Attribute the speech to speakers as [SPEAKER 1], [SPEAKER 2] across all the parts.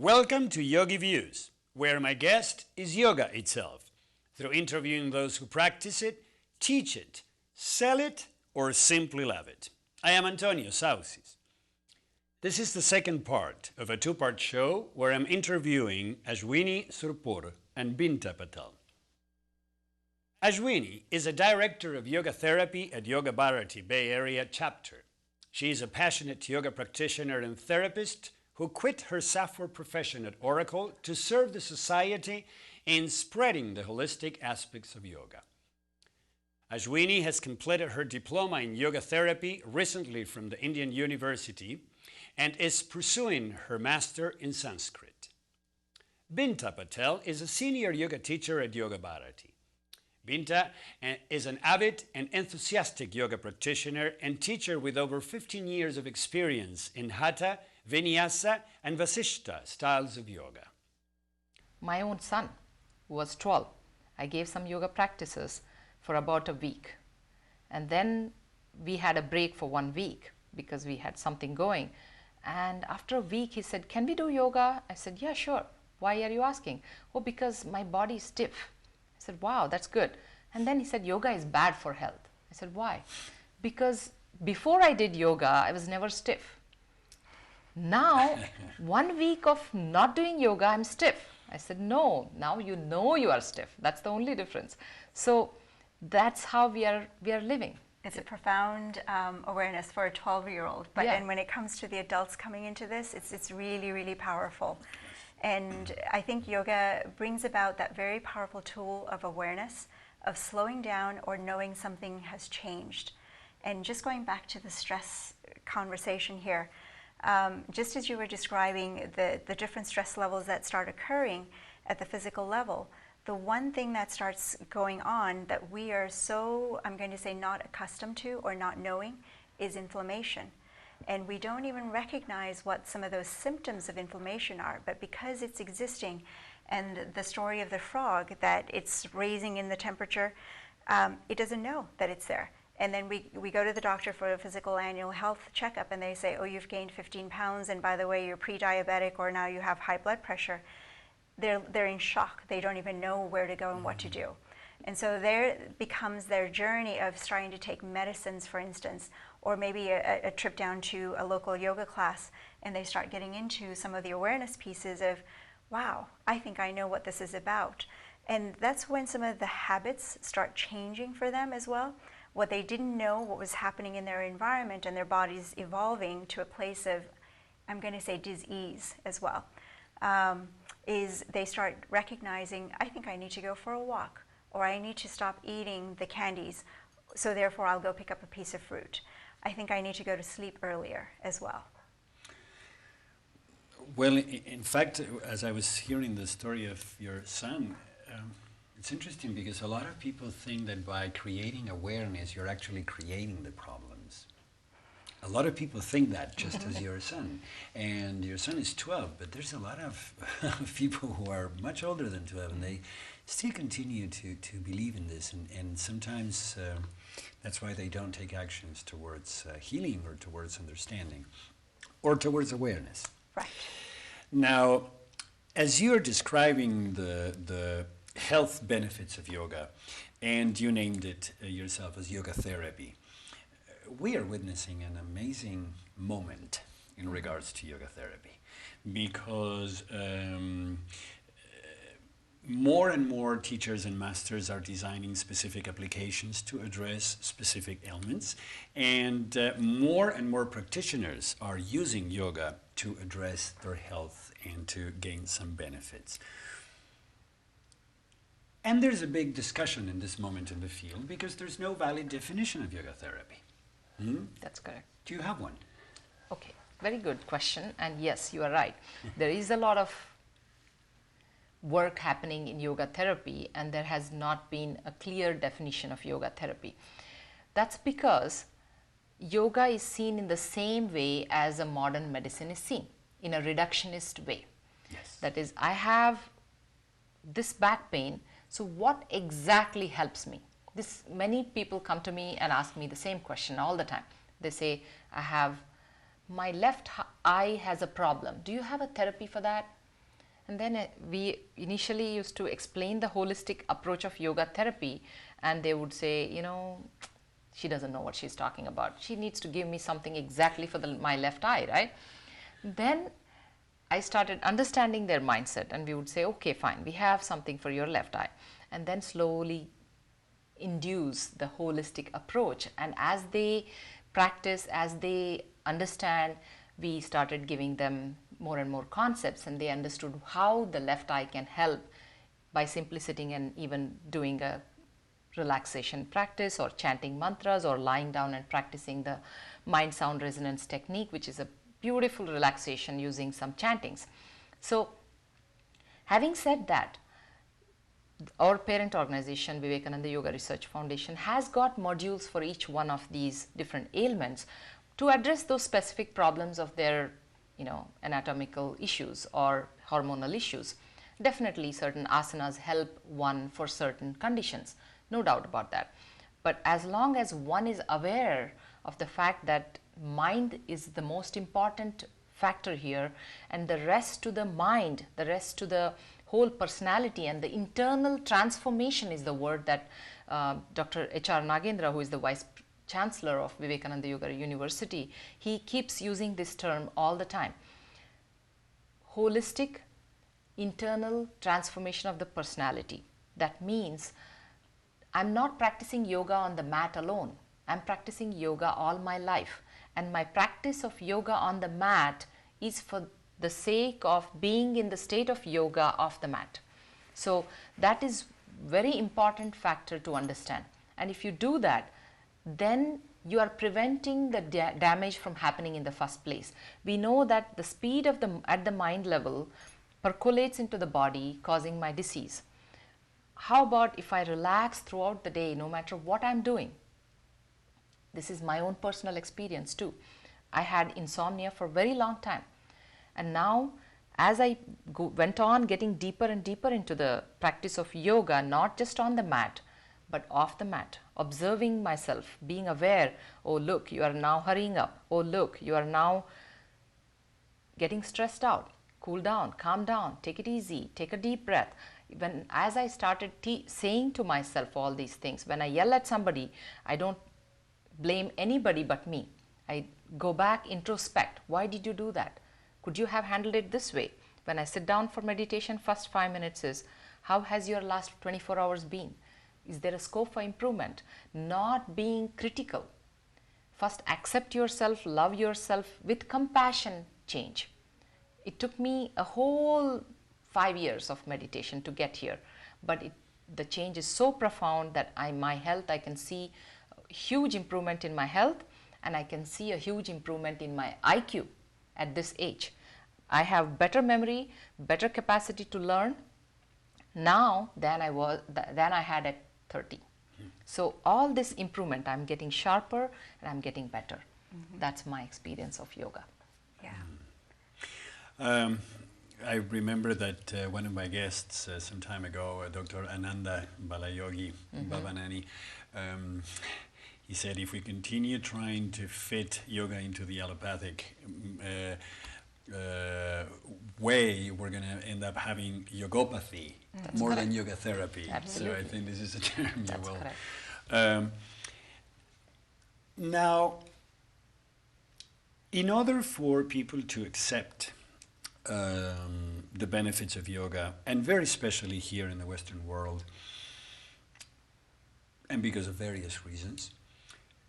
[SPEAKER 1] Welcome to YogiViews, where my guest is yoga itself, through interviewing those who practice it, teach it, sell it, or simply love it. I am Antonio Saucis. This is the second part of a two-part show where I'm interviewing Ashwini Surpur and Binta Patel. Ashwini is a director of yoga therapy at Yoga Bharati Bay Area chapter. She is a passionate yoga practitioner and therapist who quit her software profession at Oracle to serve the society in spreading the holistic aspects of yoga. Ashwini has completed her diploma in yoga therapy recently from the Indian University and is pursuing her master in Sanskrit. Binta Patel is a senior yoga teacher at Yoga Bharati. Binta is an avid and enthusiastic yoga practitioner and teacher with over 15 years of experience in Hatha, Vinyasa, and Vasishta styles of yoga.
[SPEAKER 2] My own son, who was 12, I gave some yoga practices for about a week. And then we had a break for 1 week because we had something going. And after a week, he said, "Can we do yoga?" I said, "Yeah, sure." "Why are you asking?" "Oh, because my body is stiff." I said, "Wow, that's good." And then he said, "Yoga is bad for health." I said, "Why?" "Because before I did yoga, I was never stiff. Now, 1 week of not doing yoga, I'm stiff." I said, "No, now you know you are stiff. That's the only difference." So that's how we are living.
[SPEAKER 3] It's a profound awareness for a 12-year-old, but
[SPEAKER 2] Yeah.
[SPEAKER 3] and when it comes to the adults coming into this, it's really, really powerful. And I think yoga brings about that very powerful tool of awareness, of slowing down or knowing something has changed. And just going back to the stress conversation here, just as you were describing the different stress levels that start occurring at the physical level, the one thing that starts going on that we are so, I'm going to say, not accustomed to or not knowing is inflammation. And we don't even recognize what some of those symptoms of inflammation are, but because it's existing, and the story of the frog, that it's raising in the temperature, it doesn't know that it's there. And then we go to the doctor for a physical annual health checkup, and they say, "Oh, you've gained 15 pounds, and by the way, you're pre-diabetic, or now you have high blood pressure." They're in shock. They don't even know where to go and what to do. And so there becomes their journey of starting to take medicines, for instance, or maybe a trip down to a local yoga class, and they start getting into some of the awareness pieces of, wow, I think I know what this is about. And that's when some of the habits start changing for them as well. What they didn't know, what was happening in their environment, and their bodies evolving to a place of, I'm going to say, dis-ease as well, is they start recognizing, I think I need to go for a walk, or I need to stop eating the candies, so therefore I'll go pick up a piece of fruit. I think I need to go to sleep earlier as well.
[SPEAKER 1] Well, in fact, as I was hearing the story of your son, it's interesting because a lot of people think that by creating awareness, you're actually creating the problems. A lot of people think that, just as your son. And your son is 12, but there's a lot of people who are much older than 12, and they still continue to believe in this. And sometimes that's why they don't take actions towards healing or towards understanding or towards awareness.
[SPEAKER 3] Right.
[SPEAKER 1] Now, as you're describing the health benefits of yoga, and you named it yourself as yoga therapy, we are witnessing an amazing moment in regards to yoga therapy, because more and more teachers and masters are designing specific applications to address specific ailments, and more practitioners are using yoga to address their health and to gain some benefits. And there's a big discussion in this moment in the field because there's no valid definition of yoga therapy.
[SPEAKER 2] That's correct.
[SPEAKER 1] Do you have one?
[SPEAKER 2] Okay, very good question. And yes, you are right. There is a lot of work happening in yoga therapy, and there has not been a clear definition of yoga therapy. That's because yoga is seen in the same way as a modern medicine is seen, in a reductionist way.
[SPEAKER 1] Yes.
[SPEAKER 2] That is, I have this back pain, so what exactly helps me? Many people come to me and ask me the same question all the time. They say, my left eye has a problem. Do you have a therapy for that? And then we initially used to explain the holistic approach of yoga therapy, and they would say, you know, she doesn't know what she's talking about. She needs to give me something exactly for my left eye, right? Then I started understanding their mindset, and we would say, okay, fine, we have something for your left eye. And then slowly induce the holistic approach. And as they practice, as they understand, we started giving them more and more concepts, and they understood how the left eye can help by simply sitting and even doing a relaxation practice or chanting mantras or lying down and practicing the mind sound resonance technique, which is a beautiful relaxation using some chantings. So having said that, our parent organization, Vivekananda Yoga Research Foundation, has got modules for each one of these different ailments to address those specific problems of their, you know, anatomical issues or hormonal issues. Definitely certain asanas help one for certain conditions, no doubt about that. But as long as one is aware of the fact that mind is the most important factor here, and the rest to the mind, the rest to the whole personality, and the internal transformation is the word that Dr. H.R. Nagendra, who is the Vice Chancellor of Vivekananda Yoga University, he keeps using this term all the time. Holistic internal transformation of the personality. That means I'm not practicing yoga on the mat alone. I'm practicing yoga all my life. And my practice of yoga on the mat is for the sake of being in the state of yoga off the mat. So that is very important factor to understand. And if you do that, then you are preventing the damage from happening in the first place. We know that the speed of at the mind level percolates into the body, causing my disease. How about if I relax throughout the day, no matter what I'm doing? This is my own personal experience too. I had insomnia for a very long time. And now, as I went on getting deeper and deeper into the practice of yoga, not just on the mat, but off the mat, observing myself, being aware, oh look, you are now hurrying up. Oh look, you are now getting stressed out. Cool down, calm down, take it easy, take a deep breath. As I started saying to myself all these things, when I yell at somebody, I don't blame anybody but me. I go back, introspect. Why did you do that? Could you have handled it this way? When I sit down for meditation, first 5 minutes is, how has your last 24 hours been? Is there a scope for improvement? Not being critical. First accept yourself, love yourself, with compassion, change. It took me a whole 5 years of meditation to get here, but the change is so profound that my health, I can see a huge improvement in my health, and I can see a huge improvement in my IQ at this age. I have better memory, better capacity to learn now than I had at 30. So all this improvement, I'm getting sharper and I'm getting better. That's my experience of yoga.
[SPEAKER 3] Yeah.
[SPEAKER 1] I remember that one of my guests some time ago, Dr. Ananda Balayogi Bhavanani, he said if we continue trying to fit yoga into the allopathic way, we're going to end up having yogopathy more than yoga therapy.
[SPEAKER 2] Absolutely.
[SPEAKER 1] So I think this is a term you will.
[SPEAKER 2] Correct.
[SPEAKER 1] Now, in order for people to accept the benefits of yoga, and very especially here in the Western world, and because of various reasons,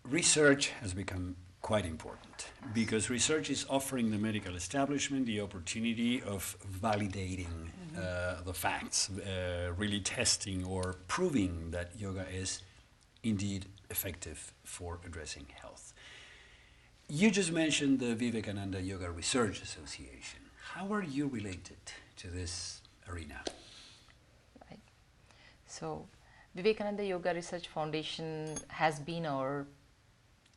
[SPEAKER 1] research has become quite important, because research is offering the medical establishment the opportunity of validating the facts, really testing or proving that yoga is indeed effective for addressing health. You just mentioned the Vivekananda Yoga Research Association. How are you related to this arena?
[SPEAKER 2] Right. So, Vivekananda Yoga Research Foundation has been our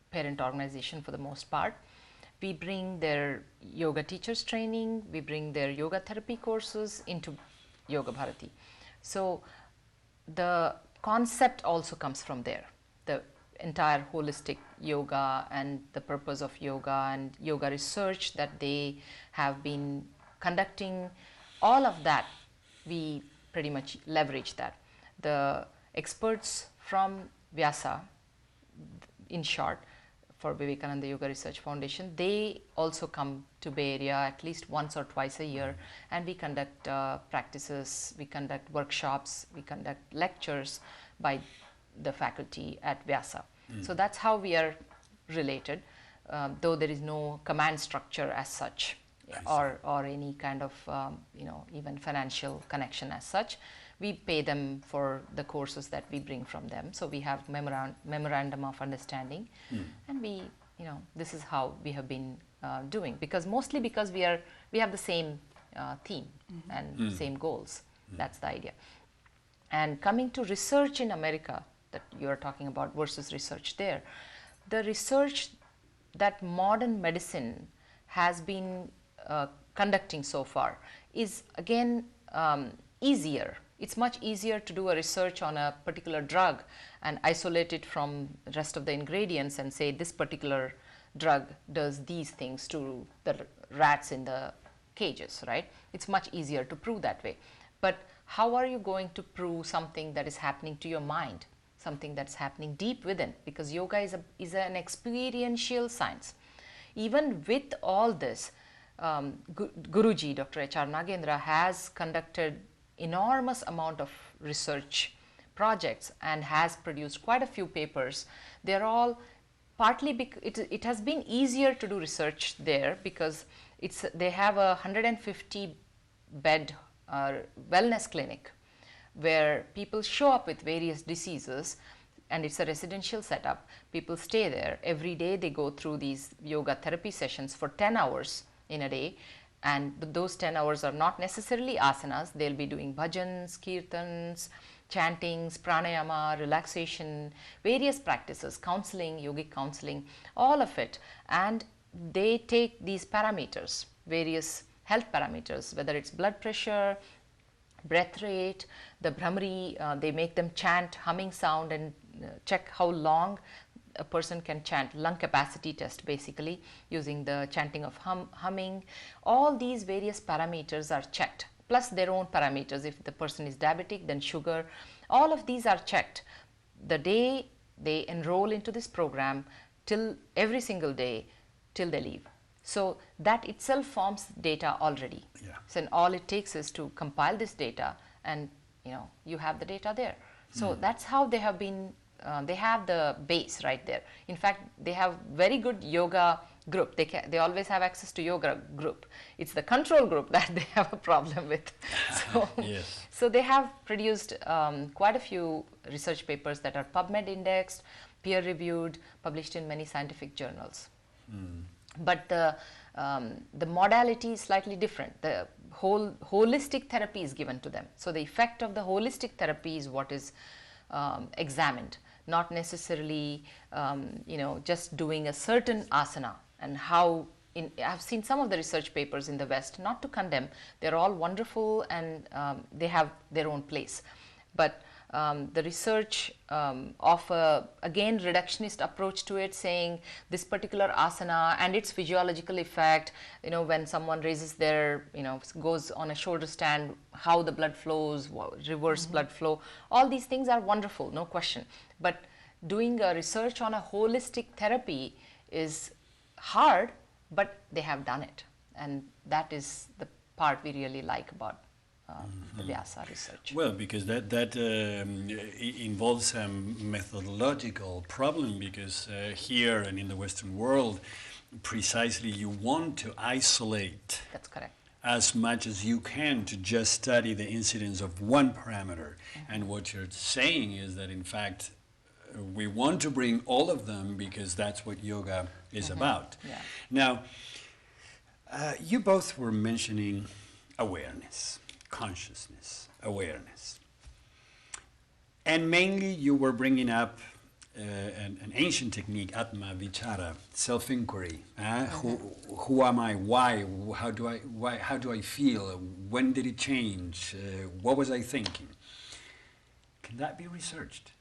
[SPEAKER 2] parent organization for the most part. We bring their yoga teachers training, we bring their yoga therapy courses into Yoga Bharati. So the concept also comes from there. The entire holistic yoga and the purpose of yoga and yoga research that they have been conducting all of that, we pretty much leverage that. The experts from Vyasa, in short, for Vivekananda Yoga Research Foundation, they also come to Bay Area at least once or twice a year, and we conduct practices, we conduct workshops, we conduct lectures by the faculty at Vyasa. So that's how we are related, though there is no command structure as such, or any kind of even financial connection as such. We pay them for the courses that we bring from them. So we have memorandum of understanding, and this is how we have been doing. Mostly because we have the same theme and same goals. That's the idea. And coming to research in America that you are talking about versus research there, the research that modern medicine has been conducting so far is again easier. It's much easier to do a research on a particular drug and isolate it from the rest of the ingredients and say this particular drug does these things to the rats in the cages, right? It's much easier to prove that way. But how are you going to prove something that is happening to your mind, something that's happening deep within? Because yoga is an experiential science. Even with all this, Guruji, Dr. H.R. Nagendra, has conducted enormous amount of research projects and has produced quite a few papers. They're all partly it has been easier to do research there because they have a 150 bed wellness clinic where people show up with various diseases, and it's a residential setup. People stay there every day. They go through these yoga therapy sessions for 10 hours in a day. And those 10 hours are not necessarily asanas. They'll be doing bhajans, kirtans, chantings, pranayama, relaxation, various practices, counseling, yogic counseling, all of it. And they take these parameters, various health parameters, whether it's blood pressure, breath rate, the Brahmari, they make them chant humming sound and check how long a person can chant, lung capacity test basically, using the chanting of humming. All these various parameters are checked, plus their own parameters. If the person is diabetic, then sugar. All of these are checked the day they enroll into this program till every single day till they leave. So that itself forms data already.
[SPEAKER 1] Yeah.
[SPEAKER 2] So and all it takes is to compile this data, and you have the data there. So that's how they have been. They have the base right there. In fact, they have very good yoga group. They always have access to yoga group. It's the control group that they have a problem with. So,
[SPEAKER 1] yes.
[SPEAKER 2] So they have produced quite a few research papers that are PubMed indexed, peer reviewed, published in many scientific journals. But the modality is slightly different. The whole holistic therapy is given to them. So the effect of the holistic therapy is what is examined, not necessarily just doing a certain asana. And how I've seen some of the research papers in the West, not to condemn, they're all wonderful and they have their own place. But the research of again reductionist approach to it, saying this particular asana and its physiological effect, when someone raises their, goes on a shoulder stand, how the blood flows, reverse blood flow, all these things are wonderful, no question. But doing a research on a holistic therapy is hard, but they have done it, and that is the part we really like about the Vyasa research.
[SPEAKER 1] Well, because that involves a methodological problem, because here and in the Western world, precisely you want to isolate.
[SPEAKER 2] That's correct.
[SPEAKER 1] As much as you can to just study the incidence of one parameter. And what you're saying is that, in fact, we want to bring all of them because that's what yoga is about.
[SPEAKER 2] Yeah.
[SPEAKER 1] Now, you both were mentioning awareness, consciousness, awareness. And mainly you were bringing up an ancient technique, Atma Vichara, self-inquiry. Who am I? Why? How do I feel? When did it change? What was I thinking? Can that be researched?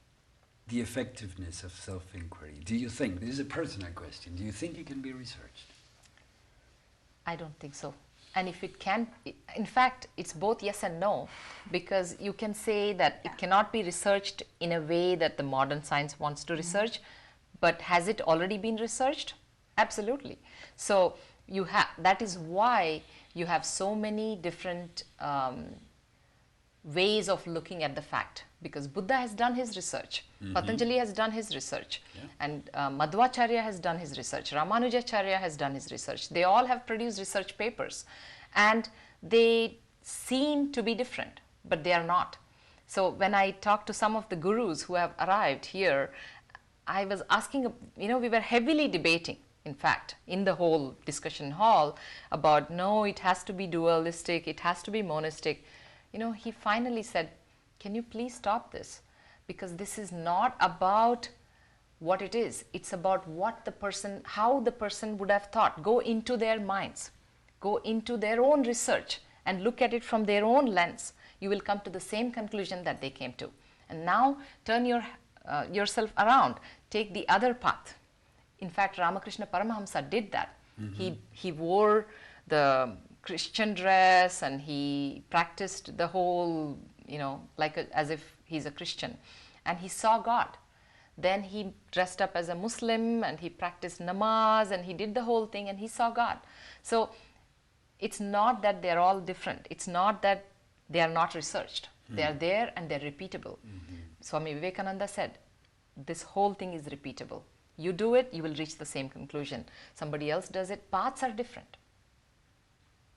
[SPEAKER 1] The effectiveness of self-inquiry. Do you think, this is a personal question, do you think it can be researched?
[SPEAKER 2] I don't think so. And if it can, in fact, it's both yes and no, because you can say that it cannot be researched in a way that the modern science wants to research, but has it already been researched? Absolutely. So you have, that is why you have so many different ways of looking at the fact, because Buddha has done his research, Patanjali has done his research, and Madhvacharya has done his research, Ramanujacharya has done his research. They all have produced research papers, and they seem to be different, but they are not. So when I talk to some of the gurus who have arrived here, I was asking, we were heavily debating, in fact, in the whole discussion hall about, no, it has to be dualistic, it has to be monistic. He finally said, can you please stop this? Because this is not about what it is. It's about what the person, how the person would have thought. Go into their minds, go into their own research and look at it from their own lens. You will come to the same conclusion that they came to. And now turn yourself around, take the other path. In fact, Ramakrishna Paramahamsa did that. He wore the Christian dress and he practiced the whole, as if he's a Christian, and he saw God. Then he dressed up as a Muslim and he practiced namaz and he did the whole thing and he saw God. So it's not that they're all different. It's not that they are not researched. They are there and they're repeatable. Swami Vivekananda said, this whole thing is repeatable. You do it, you will reach the same conclusion. Somebody else does it, paths are different.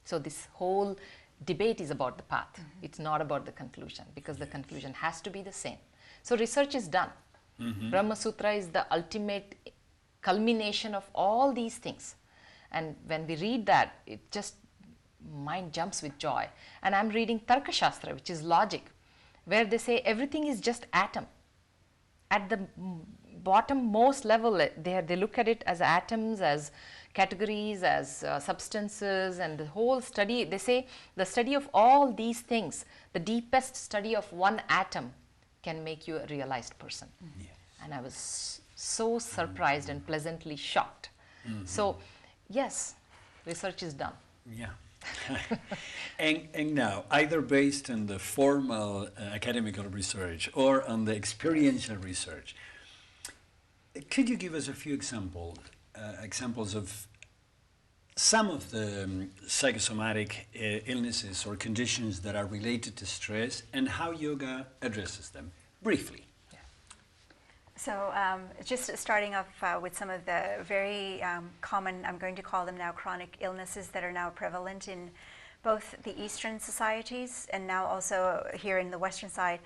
[SPEAKER 2] So this whole debate is about the path. It's not about the conclusion, because the conclusion has to be the same. So research is done. Brahma Sutra is the ultimate culmination of all these things. And when we read that, it just, mind jumps with joy. And I'm reading Tarka Shastra, which is logic, where they say everything is just atom. At the bottom-most level, they look at it as atoms, as categories, as substances, and the whole study, they say the study of all these things, the deepest study of one atom can make you a realized person. And I was so surprised and pleasantly shocked. So yes, research is done.
[SPEAKER 1] And now, either based on the formal academical research or on the experiential research, could you give us a few examples of some of the psychosomatic illnesses or conditions that are related to stress and how yoga addresses them, briefly?
[SPEAKER 3] So just starting off with some of the very common, I'm going to call them now chronic illnesses that are now prevalent in both the Eastern societies and now also here in the Western side.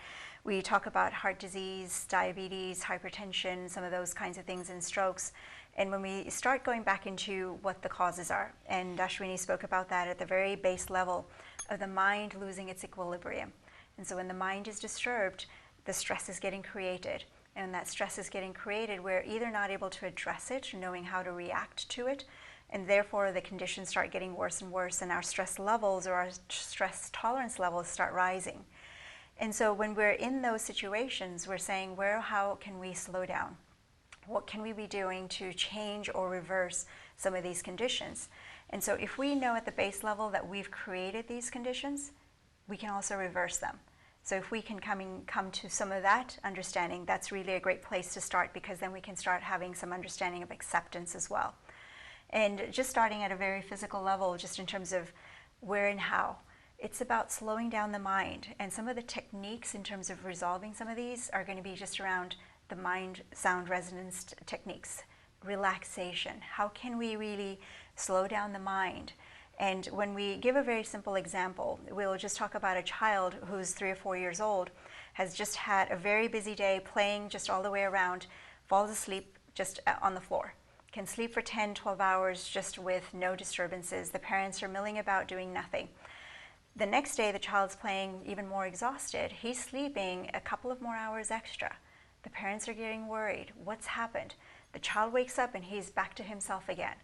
[SPEAKER 3] We talk about heart disease, diabetes, hypertension, some of those kinds of things, and strokes. And when we start going back into what the causes are, and Ashwini spoke about that at the very base level of the mind losing its equilibrium. And so when the mind is disturbed, the stress is getting created. And that stress is getting created, we're either not able to address it, knowing how to react to it, and therefore the conditions start getting worse and worse, and our stress levels or our stress tolerance levels start rising. And so when we're in those situations, we're saying, how can we slow down? What can we be doing to change or reverse some of these conditions? And so if we know at the base level that we've created these conditions, we can also reverse them. So if we can come to some of that understanding, that's really a great place to start, because then we can start having some understanding of acceptance as well. And just starting at a very physical level, just in terms of where and how, it's about slowing down the mind. And some of the techniques in terms of resolving some of these are going to be just around the mind sound resonance techniques, relaxation. How can we really slow down the mind? And when we give a very simple example, we'll just talk about a child who's 3 or 4 years old, has just had a very busy day playing just all the way around, falls asleep just on the floor, can sleep for 10, 12 hours just with no disturbances. The parents are milling about doing nothing. The next day, the child's playing even more exhausted. He's sleeping a couple of more hours extra. The parents are getting worried. What's happened? The child wakes up and he's back to himself again.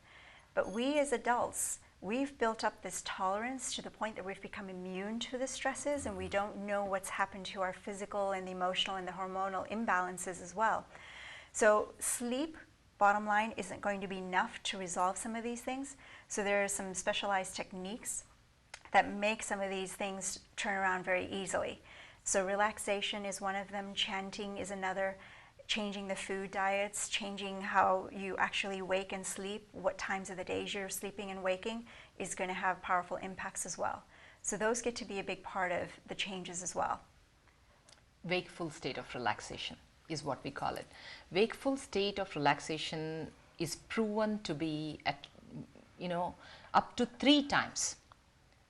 [SPEAKER 3] But we as adults, we've built up this tolerance to the point that we've become immune to the stresses, and we don't know what's happened to our physical and the emotional and the hormonal imbalances as well. So sleep, bottom line, isn't going to be enough to resolve some of these things. So there are some specialized techniques that make some of these things turn around very easily. So relaxation is one of them, chanting is another, changing the food diets, changing how you actually wake and sleep, what times of the days you're sleeping and waking is going to have powerful impacts as well. So those get to be a big part of the changes as well.
[SPEAKER 2] Wakeful state of relaxation is what we call it. Wakeful state of relaxation is proven to be at, up to 3 times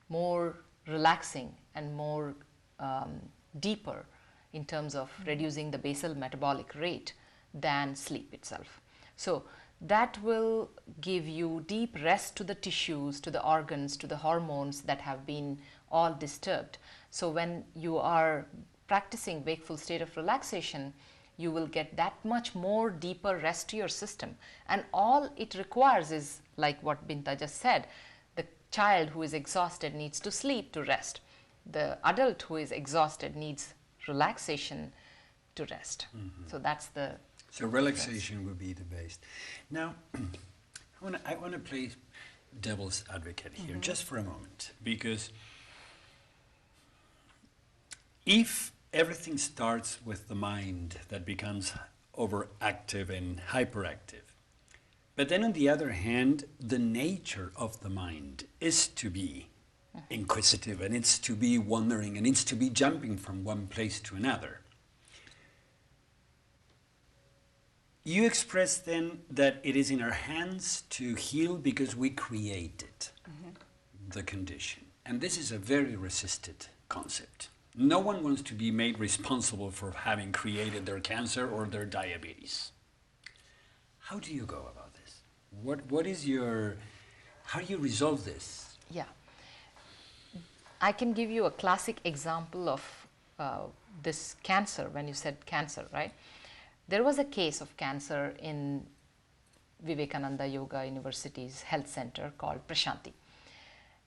[SPEAKER 2] more relaxing and more deeper in terms of reducing the basal metabolic rate than sleep itself. So that will give you deep rest to the tissues, to the organs, to the hormones that have been all disturbed. So when you are practicing wakeful state of relaxation, you will get that much more deeper rest to your system. And all it requires is, like what Binta just said, the child who is exhausted needs to sleep to rest. The adult who is exhausted needs relaxation to rest. So that's the...
[SPEAKER 1] So relaxation would be the base. Now, I want to play devil's advocate here just for a moment, because if everything starts with the mind that becomes overactive and hyperactive, but then on the other hand, the nature of the mind is to be inquisitive, and it's to be wandering, and it's to be jumping from one place to another. You express then that it is in our hands to heal because we created the condition. And this is a very resisted concept. No one wants to be made responsible for having created their cancer or their diabetes. How do you go about this? What is your, how do you resolve this?
[SPEAKER 2] Yeah. I can give you a classic example of this cancer, when you said cancer, right? There was a case of cancer in Vivekananda Yoga University's health center called Prashanti.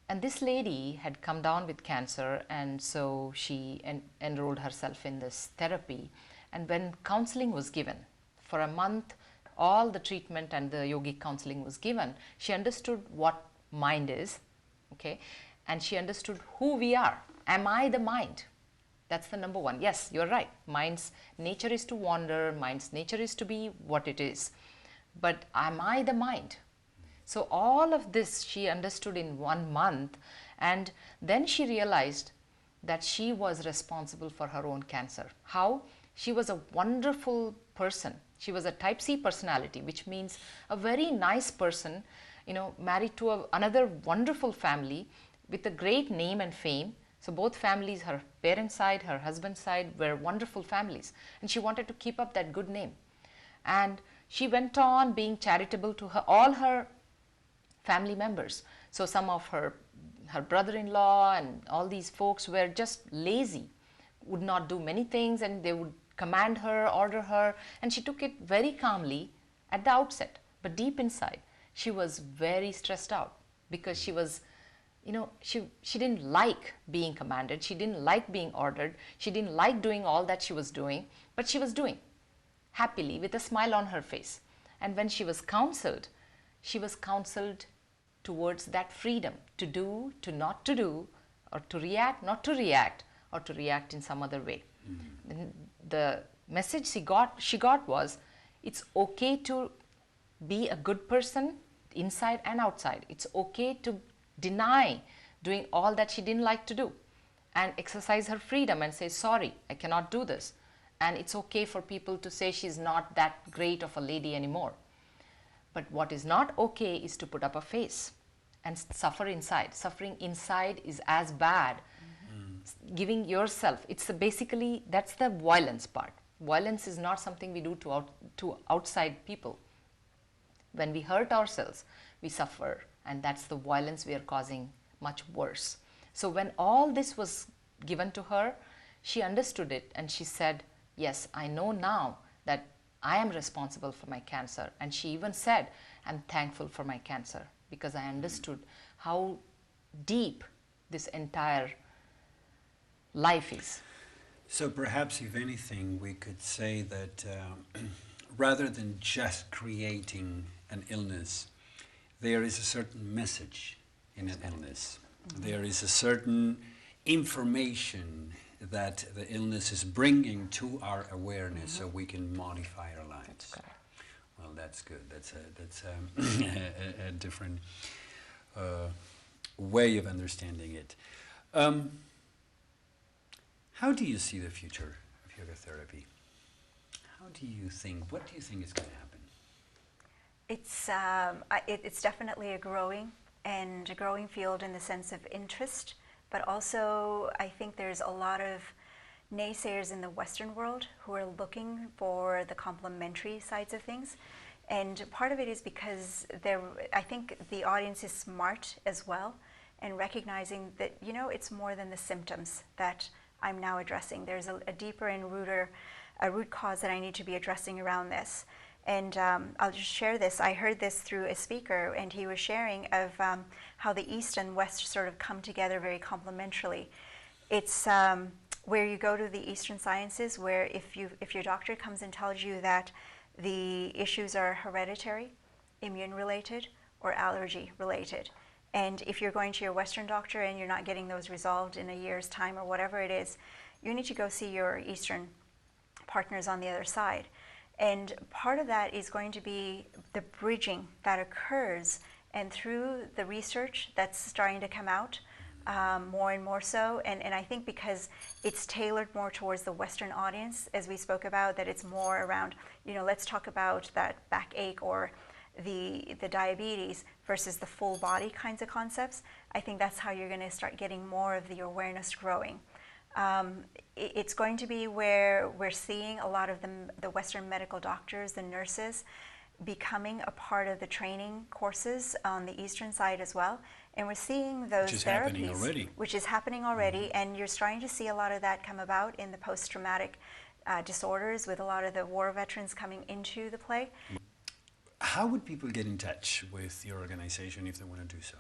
[SPEAKER 2] And this lady had come down with cancer, and so she enrolled herself in this therapy. And when counseling was given, for a month, all the treatment and the yogic counseling was given, she understood what mind is, okay? And she understood who we are. Am I the mind? That's the number one. Yes, you're right. Mind's nature is to wander. Mind's nature is to be what it is. But am I the mind? So all of this she understood in 1 month, and then she realized that she was responsible for her own cancer. How? She was a wonderful person. She was a type C personality, which means a very nice person, married to another wonderful family with a great name and fame. So both families, her parents' side, her husband's side, were wonderful families. And she wanted to keep up that good name. And she went on being charitable to all her family members. So some of her brother-in-law and all these folks were just lazy, would not do many things, and they would command her, order her, and she took it very calmly at the outset. But deep inside, she was very stressed out because she was, she didn't like being commanded, she didn't like being ordered, she didn't like doing all that she was doing, but she was doing happily with a smile on her face. And when she was counseled towards that freedom to do, to not to do, or to react, not to react, or to react in some other way. The message she got was, it's okay to be a good person inside and outside. It's okay to deny doing all that she didn't like to do and exercise her freedom and say, sorry, I cannot do this. And it's okay for people to say she's not that great of a lady anymore. But what is not okay is to put up a face and suffer inside. Suffering inside is as bad. Giving yourself, basically, that's the violence part. Violence is not something we do to outside people. When we hurt ourselves, we suffer, and that's the violence we are causing much worse. So when all this was given to her, she understood it, and she said, yes, I know now that I am responsible for my cancer. And she even said, I'm thankful for my cancer because I understood how deep this entire life is.
[SPEAKER 1] So perhaps, if anything, we could say that rather than just creating an illness, there is a certain message in an illness. There is a certain information that the illness is bringing to our awareness so we can modify our lives.
[SPEAKER 2] That's correct.
[SPEAKER 1] Well, that's good. That's a different way of understanding it. How do you see the future of yoga therapy? How do you think? What do you think is going to happen?
[SPEAKER 3] It's definitely a growing field in the sense of interest, but also I think there's a lot of naysayers in the Western world who are looking for the complementary sides of things. And part of it is because I think the audience is smart as well, and recognizing that, you know, it's more than the symptoms that I'm now addressing. There's a deeper and root cause that I need to be addressing around this. And I'll just share this. I heard this through a speaker, and he was sharing of how the East and West sort of come together very complementarily. It's where you go to the Eastern sciences, where if your doctor comes and tells you that the issues are hereditary, immune-related, or allergy-related, and if you're going to your Western doctor and you're not getting those resolved in a year's time or whatever it is, you need to go see your Eastern partners on the other side. And part of that is going to be the bridging that occurs, and through the research that's starting to come out more and more so, and I think because it's tailored more towards the Western audience, as we spoke about, that it's more around, you know, let's talk about that backache or the diabetes versus the full body kinds of concepts. I think that's how you're going to start getting more of the awareness growing. It's going to be where we're seeing a lot of the Western medical doctors, the nurses, becoming a part of the training courses on the Eastern side as well. And we're seeing those therapies, which is happening already, and you're starting to see a lot of that come about in the post-traumatic disorders, with a lot of the war veterans coming into the play.
[SPEAKER 1] How would people get in touch with your organization if they want to do so?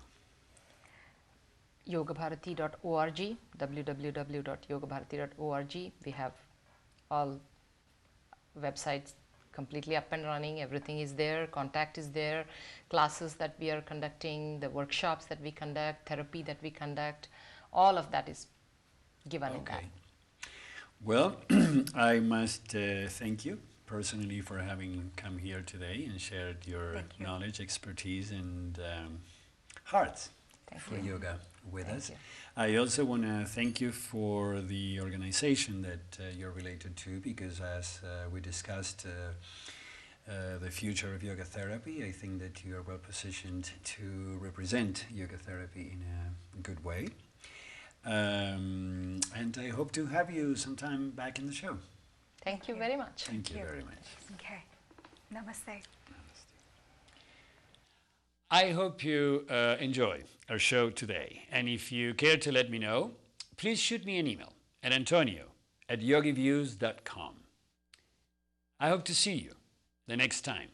[SPEAKER 2] YogiBharati.org, www.yogabharati.org. We have all websites completely up and running. Everything is there. Contact is there. Classes that we are conducting, the workshops that we conduct, therapy that we conduct, all of that is given in that.
[SPEAKER 1] Well, I must thank you personally for having come here today and shared your knowledge, expertise, and heart for yoga with us. I also want to thank you for the organization that you're related to, because as we discussed the future of yoga therapy, I think that you are well positioned to represent yoga therapy in a good way. And I hope to have you sometime back in the show.
[SPEAKER 2] Thank you very much.
[SPEAKER 1] Thank you very much.
[SPEAKER 3] Okay. Namaste.
[SPEAKER 1] I hope you enjoy our show today. And if you care to let me know, please shoot me an email at antonio@yogiviews.com. I hope to see you the next time